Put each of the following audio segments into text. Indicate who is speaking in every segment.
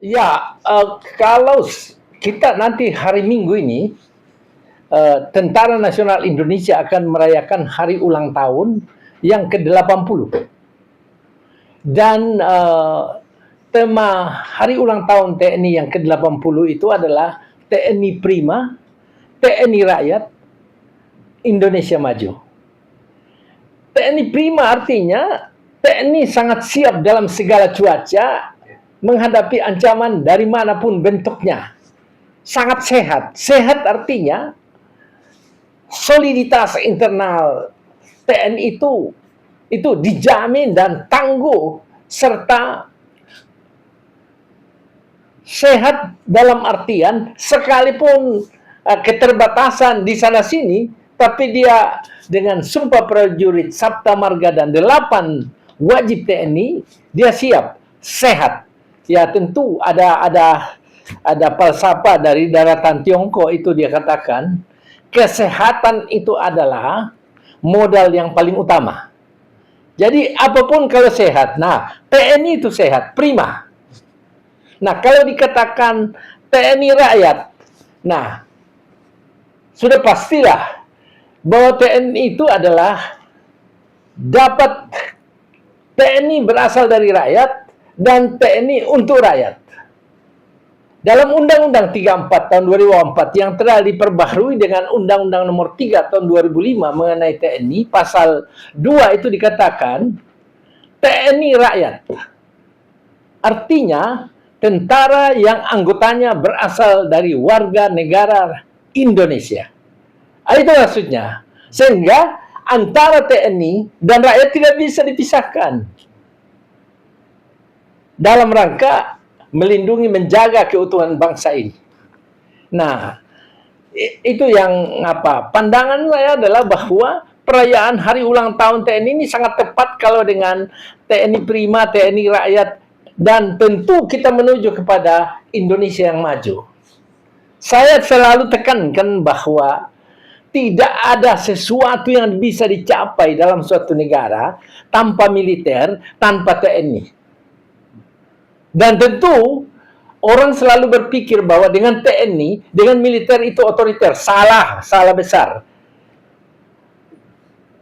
Speaker 1: Ya, kalau kita nanti hari Minggu ini, Tentara Nasional Indonesia akan merayakan hari ulang tahun yang ke-80. Dan tema hari ulang tahun TNI yang ke-80 itu adalah TNI Prima, TNI Rakyat, Indonesia Maju. TNI Prima artinya TNI sangat siap dalam segala cuaca menghadapi ancaman dari manapun bentuknya. Sangat sehat. Sehat artinya soliditas internal TNI itu dijamin dan tangguh, serta sehat dalam artian sekalipun keterbatasan di sana sini, tapi dia dengan sumpah prajurit Sabta Marga dan 8 wajib TNI, dia siap, sehat. Ya tentu ada falsafah dari daratan Tiongkok, itu dia katakan kesehatan itu adalah modal yang paling utama. Jadi apapun kalau sehat, nah TNI itu sehat, prima. Nah kalau dikatakan TNI rakyat, nah sudah pastilah bahwa TNI itu adalah dapat TNI berasal dari rakyat dan TNI untuk rakyat. Dalam Undang-Undang 34 tahun 2004 yang telah diperbaharui dengan Undang-Undang nomor 3 tahun 2005 mengenai TNI, pasal 2 itu dikatakan TNI rakyat. Artinya tentara yang anggotanya berasal dari warga negara Indonesia. Itu maksudnya. Sehingga antara TNI dan rakyat tidak bisa dipisahkan dalam rangka melindungi, menjaga keutuhan bangsa ini. Nah, itu yang pandangan saya adalah bahwa perayaan hari ulang tahun TNI ini sangat tepat kalau dengan TNI Prima, TNI Rakyat, dan tentu kita menuju kepada Indonesia yang maju. Saya selalu tekankan bahwa tidak ada sesuatu yang bisa dicapai dalam suatu negara tanpa militer, tanpa TNI. Dan tentu orang selalu berpikir bahwa dengan TNI, dengan militer itu otoriter. Salah besar.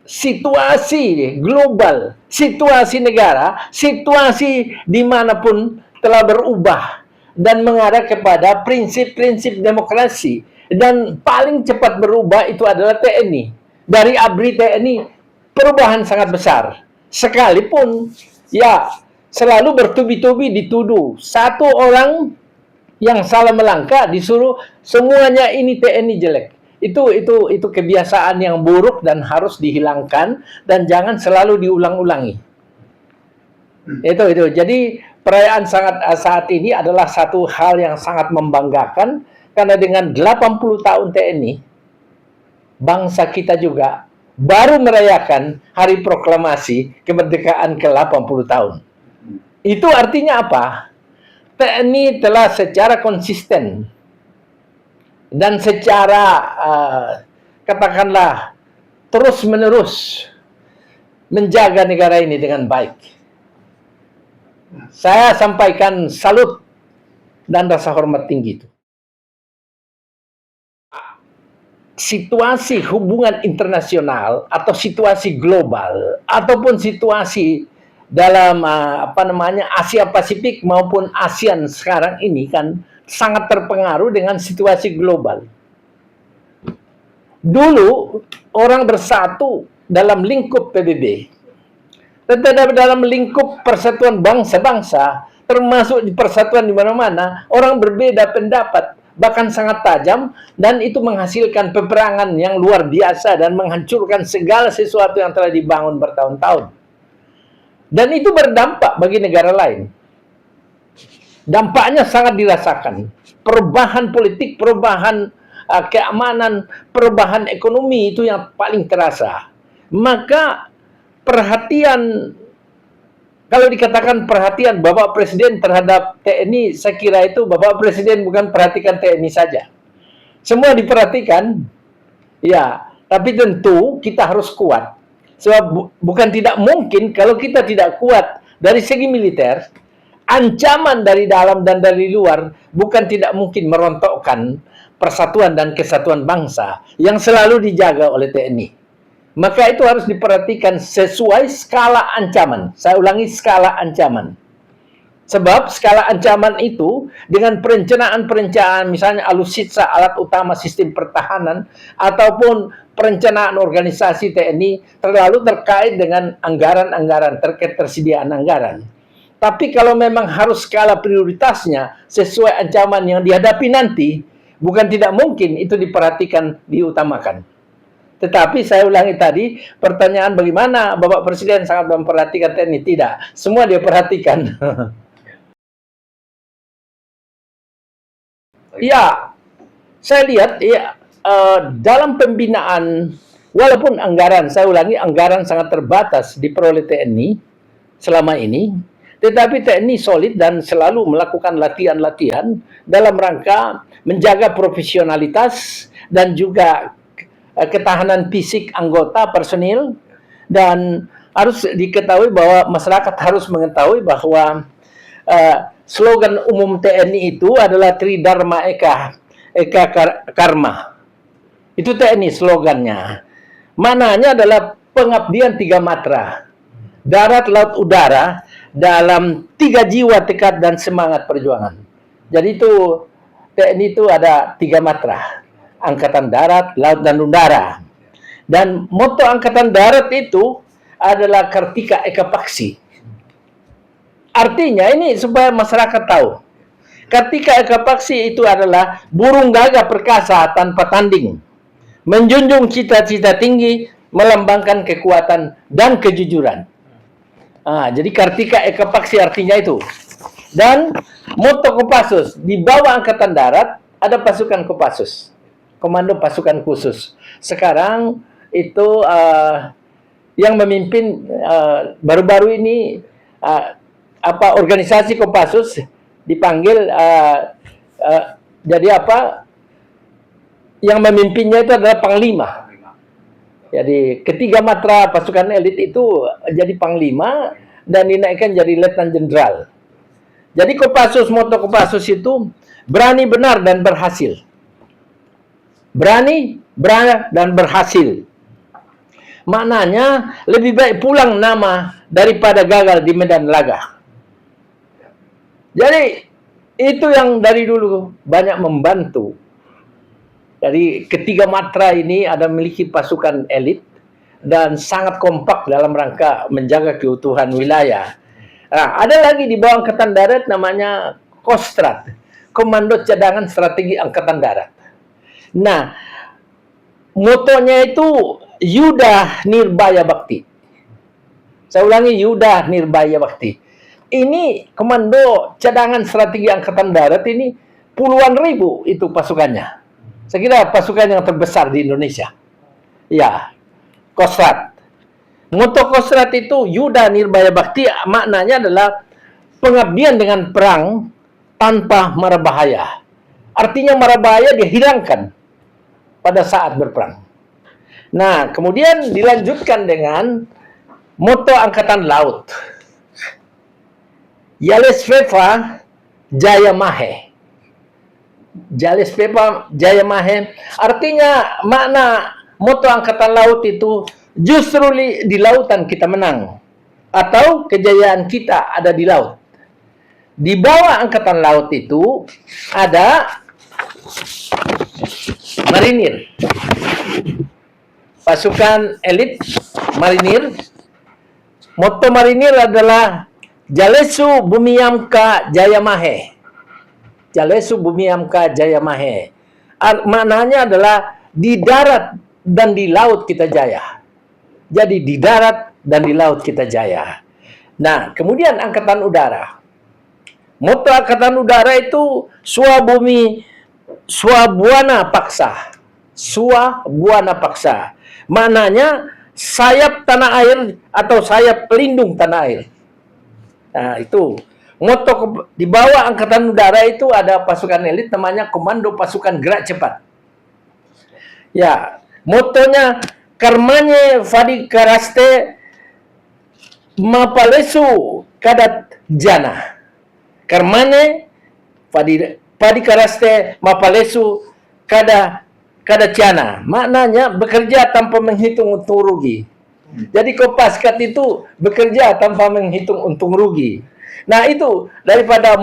Speaker 1: Situasi global, situasi negara, situasi dimanapun telah berubah dan mengarah kepada prinsip-prinsip demokrasi. Dan paling cepat berubah itu adalah TNI. Dari ABRI TNI, perubahan sangat besar. Sekalipun, ya, selalu bertubi-tubi dituduh. Satu orang yang salah melangkah disuruh semuanya ini TNI jelek. Itu kebiasaan yang buruk dan harus dihilangkan dan jangan selalu diulang-ulangi. Itu. Jadi perayaan saat ini adalah satu hal yang sangat membanggakan karena dengan 80 tahun TNI, bangsa kita juga baru merayakan hari proklamasi kemerdekaan ke-80 tahun. Itu artinya apa? TNI telah secara konsisten dan secara katakanlah terus-menerus menjaga negara ini dengan baik. Saya sampaikan salut dan rasa hormat tinggi itu. Situasi hubungan internasional atau situasi global ataupun situasi dalam Asia Pasifik maupun ASEAN sekarang ini kan sangat terpengaruh dengan situasi global. Dulu orang bersatu dalam lingkup PBB, tetapi dalam lingkup persatuan bangsa-bangsa, termasuk di persatuan di mana-mana, orang berbeda pendapat, bahkan sangat tajam, dan itu menghasilkan peperangan yang luar biasa dan menghancurkan segala sesuatu yang telah dibangun bertahun-tahun. Dan itu berdampak bagi negara lain. Dampaknya sangat dirasakan. Perubahan politik, perubahan keamanan, perubahan ekonomi itu yang paling terasa. Maka perhatian, kalau dikatakan perhatian Bapak Presiden terhadap TNI, saya kira itu Bapak Presiden bukan perhatikan TNI saja. Semua diperhatikan, ya, tapi tentu kita harus kuat. Sebab bukan tidak mungkin kalau kita tidak kuat dari segi militer, ancaman dari dalam dan dari luar bukan tidak mungkin merontokkan persatuan dan kesatuan bangsa yang selalu dijaga oleh TNI. Maka itu harus diperhatikan sesuai skala ancaman. Saya ulangi, skala ancaman. Sebab skala ancaman itu dengan perencanaan-perencanaan, misalnya alutsista, alat utama sistem pertahanan, ataupun perencanaan organisasi TNI terlalu terkait dengan anggaran-anggaran, terkait tersediaan anggaran. Tapi kalau memang harus skala prioritasnya sesuai ancaman yang dihadapi nanti, bukan tidak mungkin itu diperhatikan, diutamakan. Tetapi saya ulangi tadi, pertanyaan bagaimana Bapak Presiden sangat memperhatikan TNI? Tidak, semua dia perhatikan. Ya, saya lihat ya, dalam pembinaan, walaupun anggaran, saya ulangi, anggaran sangat terbatas diperoleh TNI selama ini, tetapi TNI solid dan selalu melakukan latihan-latihan dalam rangka menjaga profesionalitas dan juga ketahanan fisik anggota personil. Dan harus diketahui bahwa masyarakat harus mengetahui bahwa slogan umum TNI itu adalah Tridharma Eka Karma. Itu TNI slogannya. Maknanya adalah pengabdian 3 matra. Darat, laut, udara dalam 3 jiwa, tekad dan semangat perjuangan. Jadi itu TNI itu ada 3 matra. Angkatan Darat, Laut, dan Udara. Dan moto Angkatan Darat itu adalah Kartika Eka Paksi. Artinya ini supaya masyarakat tahu. Kartika Eka Paksi itu adalah burung gagah perkasa tanpa tanding. Menjunjung cita-cita tinggi, melambangkan kekuatan dan kejujuran. Jadi Kartika Eka Paksi artinya itu. Dan moto Kopassus, di bawah Angkatan Darat ada pasukan Kopassus, Komando Pasukan Khusus. Sekarang itu yang memimpin baru-baru ini organisasi Kopassus dipanggil jadi yang memimpinnya itu adalah Panglima. Jadi ketiga matra pasukan elit itu jadi Panglima dan dinaikkan jadi Letnan Jenderal. Jadi Kopassus, moto Kopassus itu berani, benar, dan berhasil. Berani, benar, dan berhasil. Maknanya lebih baik pulang nama daripada gagal di medan laga. Jadi itu yang dari dulu banyak membantu. Jadi ketiga matra ini ada memiliki pasukan elit dan sangat kompak dalam rangka menjaga keutuhan wilayah. Nah, ada lagi di bawah Angkatan Darat namanya Kostrat, Komando Cadangan Strategi Angkatan Darat. Nah, motonya itu Yuda Nirbaya Bakti. Saya ulangi, Yuda Nirbaya Bakti. Ini Komando Cadangan Strategi Angkatan Darat ini puluhan ribu itu pasukannya. Saya kira pasukan yang terbesar di Indonesia. Ya, Kostrat. Moto Kostrat itu Yuda Nirbaya Bakti, maknanya adalah pengabdian dengan perang tanpa mara bahaya. Artinya mara bahaya dihilangkan pada saat berperang. Nah, kemudian dilanjutkan dengan moto Angkatan Laut. Yalesveva Jaya Mahe. Yalesveva Jaya Mahe. Artinya makna moto Angkatan Laut itu justru di lautan kita menang, atau kejayaan kita ada di laut. Di bawah Angkatan Laut itu ada marinir, pasukan elit marinir. Moto marinir adalah Jalesu Bumiyamka Jayamahe. Jalesu Bumiyamka Jayamahe. Maknanya adalah di darat dan di laut kita jaya. Jadi di darat dan di laut kita jaya. Nah, kemudian Angkatan Udara. Moto Angkatan Udara itu Swabuana Paksa. Swabuana Paksa. Maknanya sayap tanah air atau sayap pelindung tanah air. Nah, itu. Moto di bawah Angkatan Udara itu ada pasukan elit namanya Komando Pasukan Gerak Cepat. Ya, motonya Karmanye Fadi Karaste Mapalesu Kadat Jana. Karmane padi karaste mapalesu kada ciana. Maknanya bekerja tanpa menghitung untung rugi. Jadi Kopaskat itu bekerja tanpa menghitung untung rugi. Nah itu daripada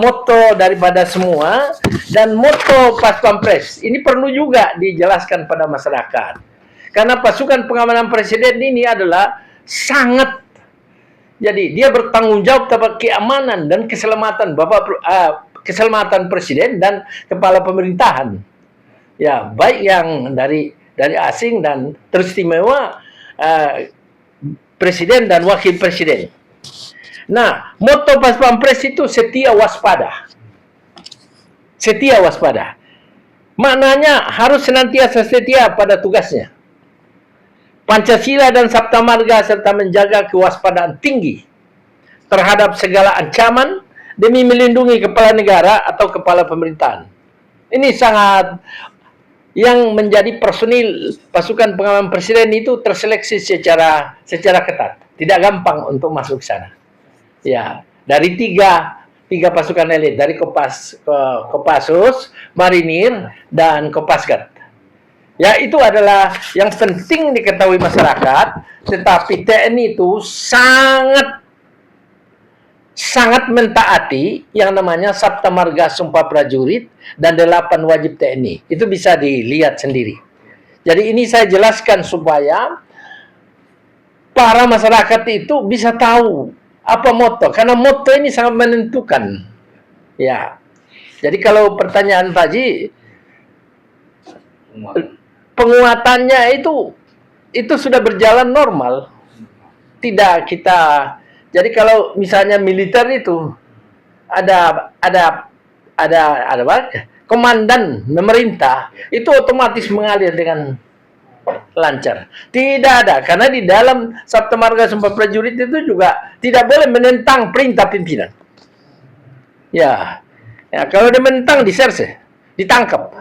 Speaker 1: semua, dan motto Pas Pampres ini perlu juga dijelaskan pada masyarakat. Karena pasukan pengamanan presiden ini adalah sangat, jadi dia bertanggung jawab terhadap keamanan dan keselamatan keselamatan presiden dan kepala pemerintahan. Ya, baik yang dari asing dan teristimewa presiden dan wakil presiden. Nah, motto Pas Pampres itu setia waspada. Setia waspada. Maknanya harus senantiasa setia pada tugasnya. Pancasila dan Sabta Marga serta menjaga kewaspadaan tinggi terhadap segala ancaman demi melindungi kepala negara atau kepala pemerintahan. Ini sangat, yang menjadi personil pasukan pengamanan presiden itu terseleksi secara ketat. Tidak gampang untuk masuk ke sana. Ya, dari tiga pasukan elit, dari Kopassus, Marinir, dan Kopasgat. Ya, itu adalah yang penting diketahui masyarakat. Tetapi TNI itu sangat mentaati yang namanya Sabta Marga Sumpah Prajurit dan 8 wajib TNI. Itu bisa dilihat sendiri. Jadi ini saya jelaskan supaya para masyarakat itu bisa tahu apa motto, karena motto ini sangat menentukan. Ya. Jadi kalau pertanyaan Pak Haji, penguatannya itu sudah berjalan normal. Tidak kita, jadi kalau misalnya militer itu ada apa? Komandan memerintah, itu otomatis mengalir dengan lancar. Tidak ada, karena di dalam Sabta Marga Sumpah Prajurit itu juga tidak boleh menentang perintah pimpinan. Ya, kalau dia menentang diserse, ditangkap.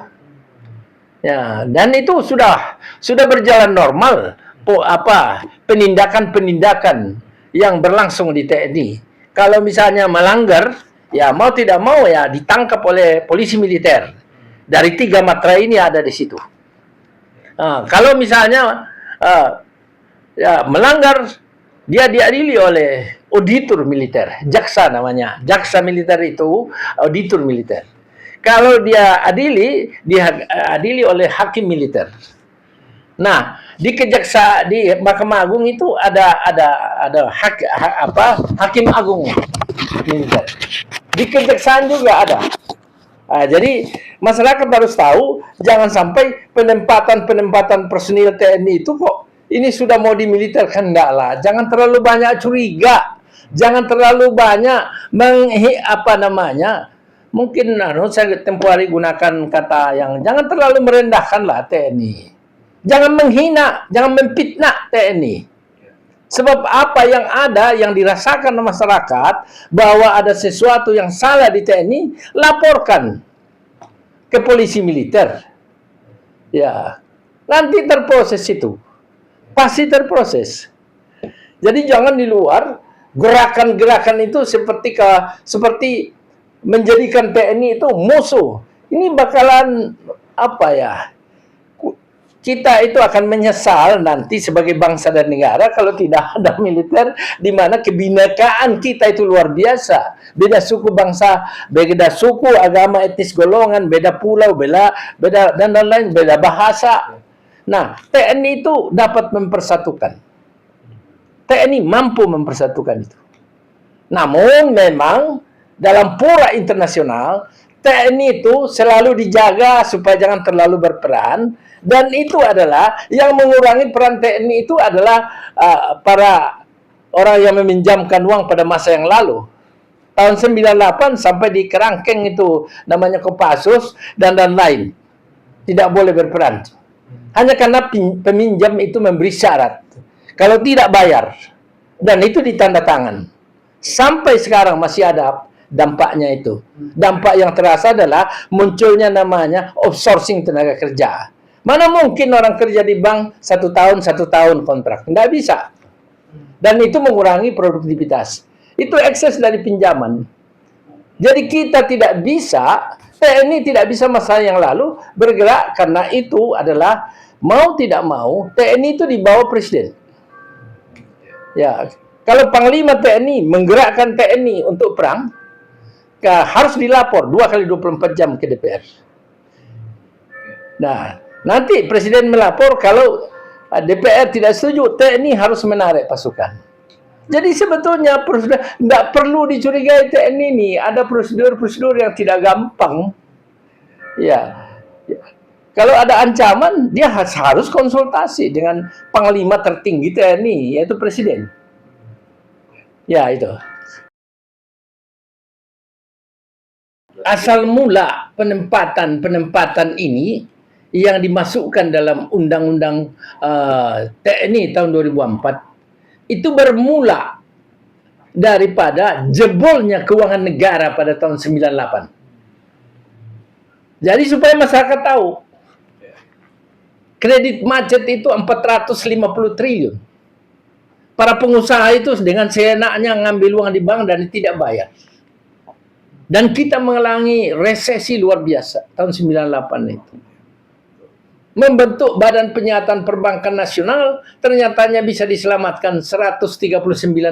Speaker 1: Ya, dan itu sudah berjalan normal. Penindakan yang berlangsung di TNI. Kalau misalnya melanggar, ya mau tidak mau ya ditangkap oleh polisi militer. Dari 3 matra ini ada di situ. Kalau misalnya ya melanggar, dia diadili oleh auditor militer, jaksa namanya. Jaksa militer itu auditor militer. Kalau dia diadili oleh hakim militer. Nah, di Mahkamah Agung itu ada hakim agung militer. Di kejaksaan juga ada. Jadi masyarakat harus tahu, jangan sampai penempatan personil TNI itu kok ini sudah mau dimiliterkan, enggak lah. Jangan terlalu banyak curiga, jangan terlalu banyak mungkin saya tempoh hari gunakan kata yang jangan terlalu merendahkan lah TNI. Jangan menghina, jangan memfitnah TNI. Sebab apa yang dirasakan masyarakat bahwa ada sesuatu yang salah di TNI, laporkan ke polisi militer. Ya, nanti terproses itu. Pasti terproses. Jadi jangan di luar gerakan-gerakan itu seperti menjadikan TNI itu musuh. Ini bakalan kita itu akan menyesal nanti sebagai bangsa dan negara kalau tidak ada militer, di mana kebinekaan kita itu luar biasa. Beda suku bangsa, beda suku, agama, etnis, golongan, beda pulau, beda dan lain-lain, beda bahasa. Nah, TNI itu dapat mempersatukan. TNI mampu mempersatukan itu. Namun memang dalam fora internasional, TNI itu selalu dijaga supaya jangan terlalu berperan. Dan itu adalah yang mengurangi peran TNI itu adalah para orang yang meminjamkan uang pada masa yang lalu. Tahun 98 sampai di kerangkeng itu namanya Kopassus dan lain. Tidak boleh berperan. Hanya karena peminjam itu memberi syarat. Kalau tidak bayar. Dan itu ditanda tangan. Sampai sekarang masih ada dampaknya itu. Dampak yang terasa adalah munculnya namanya outsourcing tenaga kerja. Mana mungkin orang kerja di bank 1 tahun kontrak? Nggak bisa. Dan itu mengurangi produktivitas. Itu ekses dari pinjaman. Jadi kita tidak bisa, TNI tidak bisa masa yang lalu bergerak karena itu adalah mau tidak mau TNI itu di bawah presiden. Ya, kalau Panglima TNI menggerakkan TNI untuk perang, harus dilapor 2 kali 24 jam ke DPR. Nah, nanti presiden melapor kalau DPR tidak setuju, TNI harus menarik pasukan. Jadi sebetulnya tidak perlu dicurigai TNI ini. Ada prosedur-prosedur yang tidak gampang. Ya, kalau ada ancaman, dia harus konsultasi dengan Panglima tertinggi TNI, yaitu presiden. Ya, itu. Asal mula penempatan ini yang dimasukkan dalam Undang-Undang TNI tahun 2004 itu bermula daripada jebolnya keuangan negara pada tahun 98. Jadi supaya masyarakat tahu, kredit macet itu 450 triliun. Para pengusaha itu dengan seenaknya ngambil uang di bank dan tidak bayar. Dan kita mengalami resesi luar biasa tahun 98 itu. Membentuk Badan Penyihatan Perbankan Nasional, ternyatanya bisa diselamatkan 139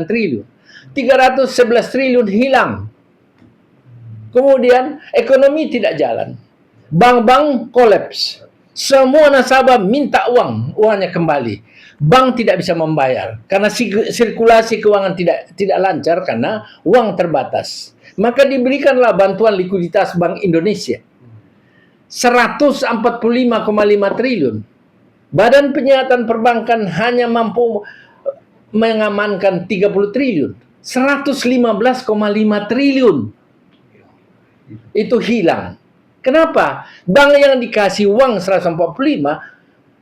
Speaker 1: triliun. 311 triliun hilang. Kemudian ekonomi tidak jalan. Bank-bank kolaps. Semua nasabah minta uangnya kembali. Bank tidak bisa membayar karena sirkulasi keuangan tidak lancar karena uang terbatas. Maka diberikanlah bantuan likuiditas Bank Indonesia 145,5 triliun. Badan Penyihatan Perbankan hanya mampu mengamankan 30 triliun. 115,5 triliun itu hilang. Kenapa? Bank yang dikasih uang 145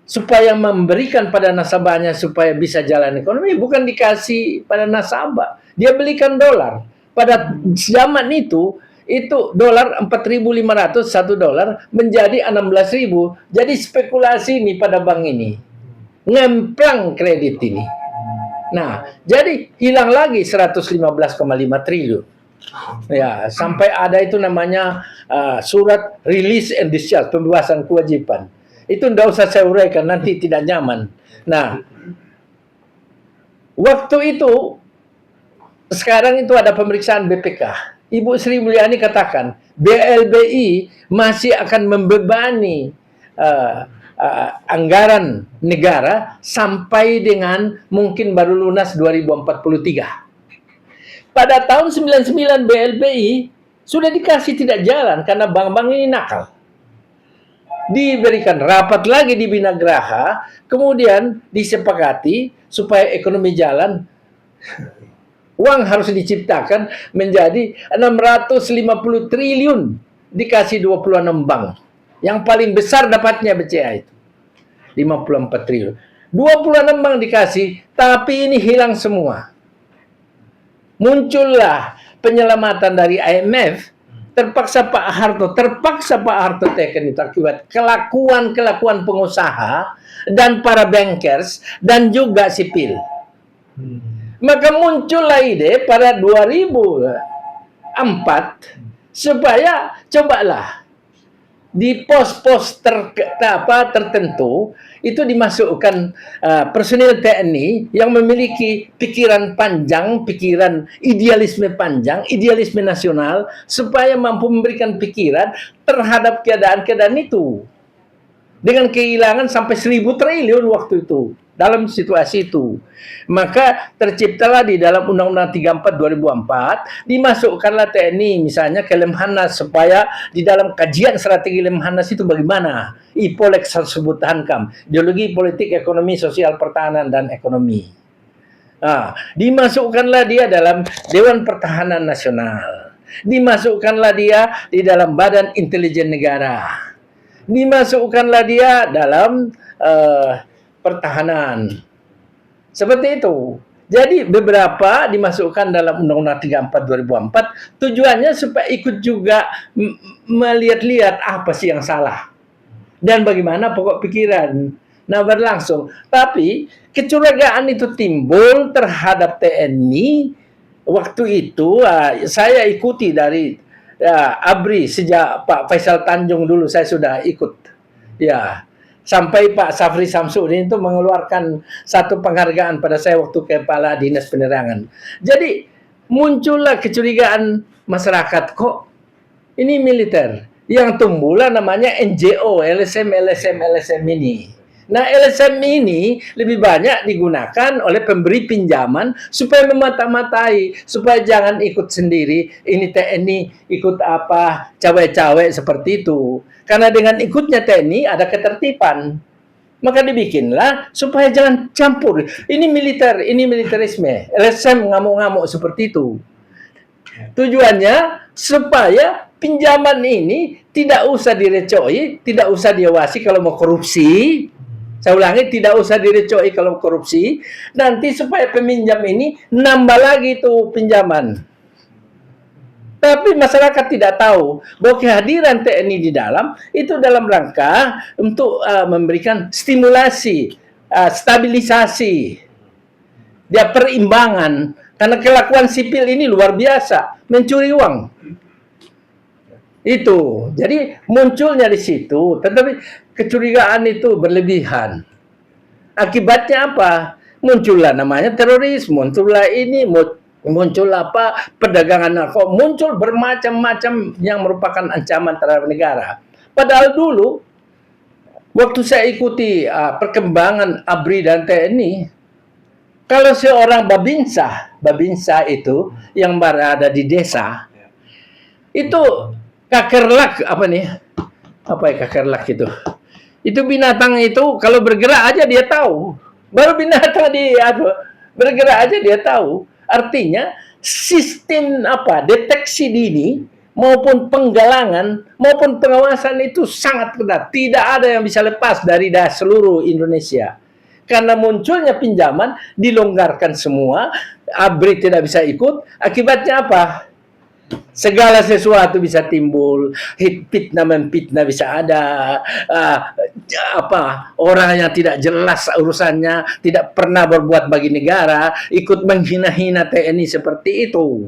Speaker 1: supaya memberikan pada nasabahnya supaya bisa jalan ekonomi, bukan dikasih pada nasabah. Dia belikan dolar. Pada zaman itu dolar 4.500 $1 menjadi 16.000. Jadi spekulasi ini pada bank ini. Ngemplang kredit ini. Nah, jadi hilang lagi 115,5 triliun. Ya, sampai ada itu namanya surat release and discharge, pembebasan kewajiban. Itu tidak usah saya uraikan, nanti tidak nyaman. Nah, waktu itu sekarang itu ada pemeriksaan BPK. Ibu Sri Mulyani katakan BLBI masih akan membebani anggaran negara sampai dengan mungkin baru lunas 2043. Pada tahun 99 BLBI sudah dikasih tidak jalan karena bank-bank ini nakal. Diberikan rapat lagi di Binagraha, kemudian disepakati supaya ekonomi jalan. Uang harus diciptakan menjadi 650 triliun dikasih 26 bank. Yang paling besar dapatnya BCA itu. 54 triliun. 26 bank dikasih, tapi ini hilang semua. Muncullah penyelamatan dari IMF, terpaksa Pak Harto teken itu akibat kelakuan pengusaha dan para bankers dan juga sipil. Maka muncullah ide pada 2004 supaya cobalah di pos-pos tertentu itu dimasukkan personil TNI yang memiliki pikiran panjang, pikiran idealisme panjang, idealisme nasional, supaya mampu memberikan pikiran terhadap keadaan-keadaan itu. Dengan kehilangan sampai 1.000 triliun waktu itu. Dalam situasi itu, maka terciptalah di dalam Undang-Undang 34 2004 dimasukkanlah TNI misalnya ke Lemhanas supaya di dalam kajian strategi Lemhanas itu bagaimana IPOLEK tersebut Hankam, ideologi politik ekonomi sosial pertahanan dan ekonomi. Dimasukkanlah dia dalam Dewan Pertahanan Nasional, dimasukkanlah dia di dalam Badan Intelijen Negara, dimasukkanlah dia dalam pertahanan. Seperti itu. Jadi beberapa dimasukkan dalam Undang-Undang 34 2004 tujuannya supaya ikut juga melihat-lihat apa sih yang salah dan bagaimana pokok pikiran. Nah, berlangsung. Tapi kecurigaan itu timbul terhadap TNI waktu itu. Saya ikuti dari Ya, ABRI sejak Pak Faisal Tanjung dulu saya sudah ikut. Ya, sampai Pak Safri Samsudin itu mengeluarkan satu penghargaan pada saya waktu Kepala Dinas Penerangan. Jadi muncullah kecurigaan masyarakat, kok ini militer. Yang tumbuhlah namanya NGO, LSM ini. Nah, LSM ini lebih banyak digunakan oleh pemberi pinjaman supaya memata-matai, supaya jangan ikut sendiri. Ini TNI ikut apa, cawe-cawe seperti itu. Karena dengan ikutnya TNI ada ketertiban. Maka dibikinlah supaya jangan campur. Ini militer, ini militerisme. LSM ngamuk-ngamuk seperti itu. Tujuannya supaya pinjaman ini tidak usah direcoi, tidak usah diawasi kalau mau korupsi. Saya ulangi, tidak usah direcoi kalau korupsi. Nanti supaya peminjam ini nambah lagi tuh pinjaman. Tapi masyarakat tidak tahu bahwa kehadiran TNI di dalam itu dalam rangka untuk memberikan stimulasi, stabilisasi, dia perimbangan. Karena kelakuan sipil ini luar biasa, mencuri uang. Itu. Jadi munculnya di situ, tetapi kecurigaan itu berlebihan. Akibatnya apa? Muncullah namanya teroris, muncullah ini, muncul apa? Perdagangan narkoba, muncul bermacam-macam yang merupakan ancaman terhadap negara. Padahal dulu waktu saya ikuti perkembangan ABRI dan TNI, kalau seorang babinsa itu yang berada di desa, itu kakerlak apa nih? Apa ya kakerlak itu? Itu binatang itu kalau bergerak aja dia tahu. Baru binatang bergerak aja dia tahu. Artinya sistem deteksi dini maupun penggalangan maupun pengawasan itu sangat ketat. Tidak ada yang bisa lepas dari seluruh Indonesia. Karena munculnya pinjaman, dilonggarkan semua, ABRI tidak bisa ikut, akibatnya apa? Segala sesuatu bisa timbul, fitnah bisa ada, orang yang tidak jelas urusannya, tidak pernah berbuat bagi negara, ikut menghina-hina TNI seperti itu.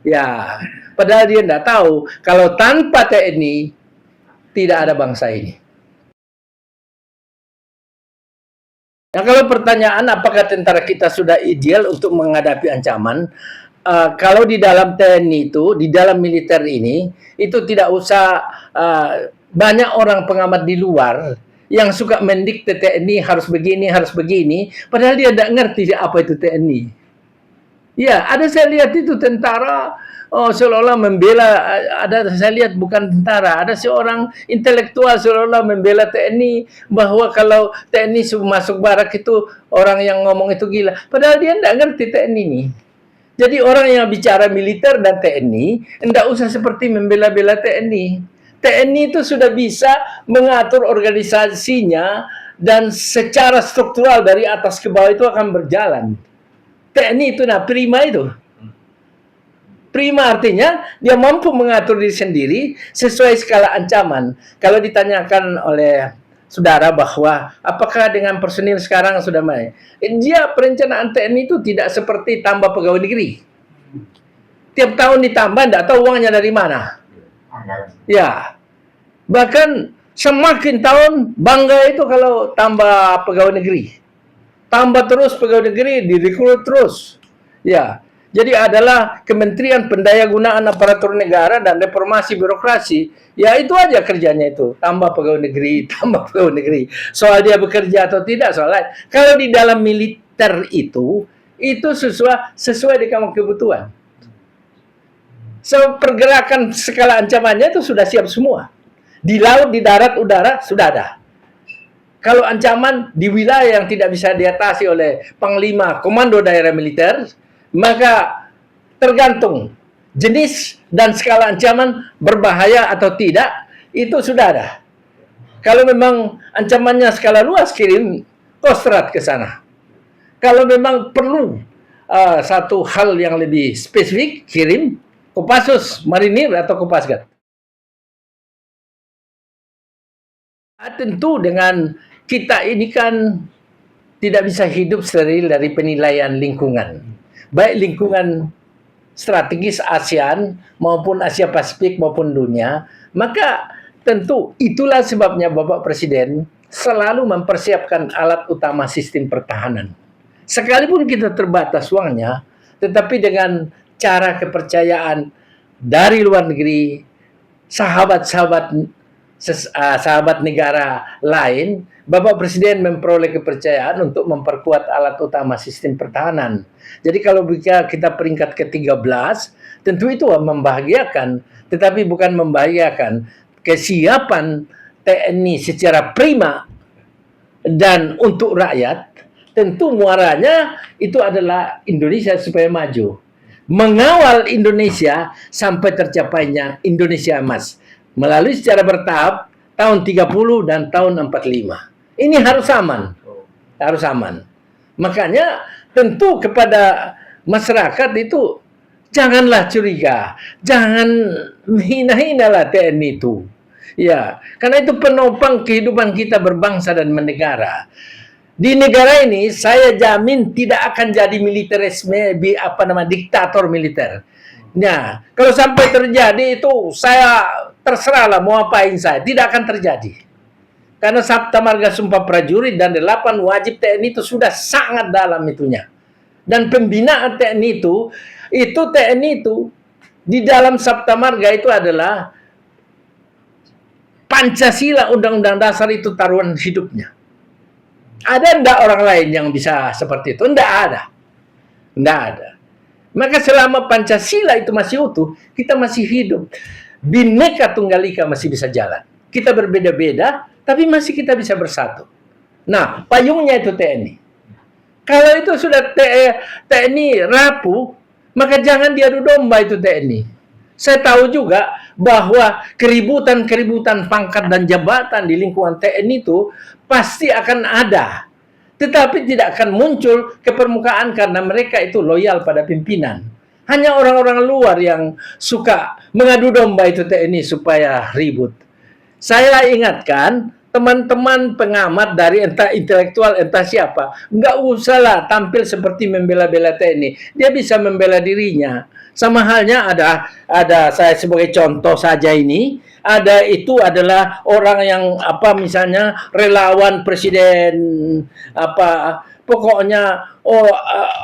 Speaker 1: Ya, padahal dia tidak tahu kalau tanpa TNI tidak ada bangsa ini. Nah, kalau pertanyaan apakah tentara kita sudah ideal untuk menghadapi ancaman, kalau di dalam TNI itu, di dalam militer ini, itu tidak usah banyak orang pengamat di luar yang suka mendikte TNI harus begini, padahal dia tidak ngerti apa itu TNI. Ya, ada saya lihat itu tentara seolah-olah membela, saya lihat bukan tentara, ada seorang intelektual seolah-olah membela TNI, bahwa kalau TNI masuk barak itu orang yang ngomong itu gila. Padahal dia tidak ngerti TNI ini. Jadi orang yang bicara militer dan TNI, tidak usah seperti membela-bela TNI. TNI itu sudah bisa mengatur organisasinya dan secara struktural dari atas ke bawah itu akan berjalan. TNI itu prima itu. Prima artinya dia mampu mengatur diri sendiri sesuai skala ancaman. Kalau ditanyakan oleh saudara bahwa apakah dengan personil sekarang sudah main, dia perencanaan TNI itu tidak seperti tambah pegawai negeri. Tiap tahun ditambah, tidak tahu uangnya dari mana. Ya, bahkan semakin tahun bangga itu kalau tambah pegawai negeri. Tambah terus pegawai negeri, direkrut terus. Ya, jadi adalah Kementerian Pendayagunaan Aparatur Negara dan Reformasi Birokrasi. Ya itu aja kerjanya itu, tambah pegawai negeri, tambah pegawai negeri. Soal dia bekerja atau tidak, soal lain. Kalau di dalam militer itu sesuai dengan kebutuhan. So, pergerakan skala ancamannya itu sudah siap semua. Di laut, di darat, udara, sudah ada. Kalau ancaman di wilayah yang tidak bisa diatasi oleh Panglima Komando Daerah Militer, maka tergantung jenis dan skala ancaman berbahaya atau tidak, itu sudah ada. Kalau memang ancamannya skala luas, kirim Kostrad ke sana. Kalau memang perlu satu hal yang lebih spesifik, kirim Kopassus Marinir atau Kopasgat. Tentu dengan kita ini kan tidak bisa hidup steril dari penilaian lingkungan. Baik lingkungan strategis ASEAN maupun Asia Pasifik maupun dunia, maka tentu itulah sebabnya Bapak Presiden selalu mempersiapkan alat utama sistem pertahanan. Sekalipun kita terbatas uangnya, tetapi dengan cara kepercayaan dari luar negeri, sahabat negara lain, Bapak Presiden memperoleh kepercayaan untuk memperkuat alat utama sistem pertahanan. Jadi kalau kita peringkat ke-13, tentu itu membahagiakan, tetapi bukan membahagiakan kesiapan TNI secara prima dan untuk rakyat. Tentu muaranya itu adalah Indonesia supaya maju. Mengawal Indonesia sampai tercapainya Indonesia Emas. Melalui secara bertahap tahun 30 dan tahun 45. Ini harus aman. Harus aman. Makanya tentu kepada masyarakat itu janganlah curiga. Jangan hina-hinalah TNI itu. Ya, karena itu penopang kehidupan kita berbangsa dan bernegara. Di negara ini saya jamin tidak akan jadi militerisme, diktator militer. Nah, kalau sampai terjadi itu saya terserahlah mau apain saya, tidak akan terjadi. Karena Sabta Marga Sumpah Prajurit dan 8 wajib TNI itu sudah sangat dalam itunya. Dan pembinaan TNI itu TNI itu di dalam Sabta Marga itu adalah Pancasila, Undang-Undang Dasar itu taruhan hidupnya. Ada enggak orang lain yang bisa seperti itu? Enggak ada. Enggak ada. Maka selama Pancasila itu masih utuh, kita masih hidup. Bhinneka Tunggal Ika masih bisa jalan. Kita berbeda-beda, tapi masih kita bisa bersatu. Nah, payungnya itu TNI. Kalau itu sudah TNI rapuh, maka jangan diadu domba itu TNI. Saya tahu juga bahwa keributan-keributan pangkat dan jabatan di lingkungan TNI itu pasti akan ada. Tetapi tidak akan muncul ke permukaan karena mereka itu loyal pada pimpinan. Hanya orang-orang luar yang suka mengadu domba itu TNI supaya ribut. Saya ingatkan teman-teman pengamat dari entah intelektual entah siapa, nggak usahlah tampil seperti membela-bela TNI. Dia bisa membela dirinya. Sama halnya ada saya sebagai contoh saja ini, ada itu adalah orang yang misalnya relawan presiden pokoknya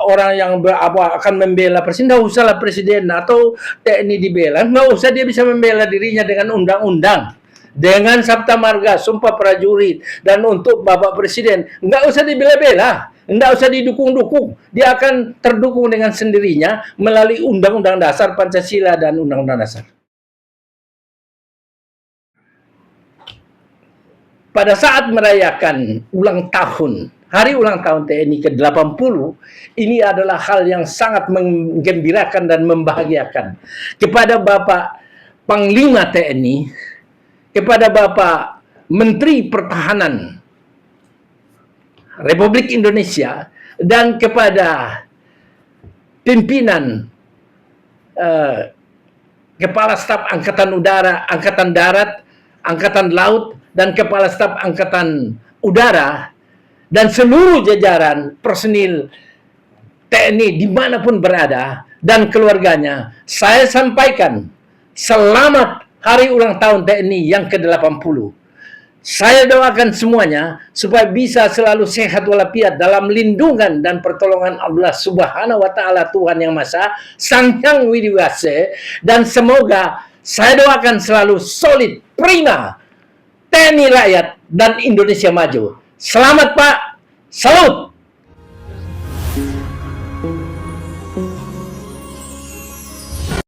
Speaker 1: orang yang akan membela presiden, nggak usahlah presiden atau TNI dibela, nggak usah, dia bisa membela dirinya dengan undang-undang, dengan Sabta Marga, Sumpah Prajurit, dan untuk Bapak Presiden nggak usah dibela-bela. Tidak usah didukung-dukung. Dia akan terdukung dengan sendirinya melalui Undang-Undang Dasar Pancasila dan Undang-Undang Dasar. Pada saat merayakan hari ulang tahun TNI ke-80, ini adalah hal yang sangat menggembirakan dan membahagiakan. Kepada Bapak Panglima TNI, kepada Bapak Menteri Pertahanan Republik Indonesia, dan kepada pimpinan Kepala Staf Angkatan Udara, Angkatan Darat, Angkatan Laut, dan Kepala Staf Angkatan Udara, dan seluruh jajaran personil TNI dimanapun berada, dan keluarganya, saya sampaikan selamat hari ulang tahun TNI yang ke-80. Saya doakan semuanya supaya bisa selalu sehat walafiat dalam lindungan dan pertolongan Allah Subhanahu wa Ta'ala, Tuhan Yang Maha Sang Hyang Widi Wase, dan semoga saya doakan selalu solid, prima, TNI rakyat dan Indonesia maju. Selamat Pak, salut.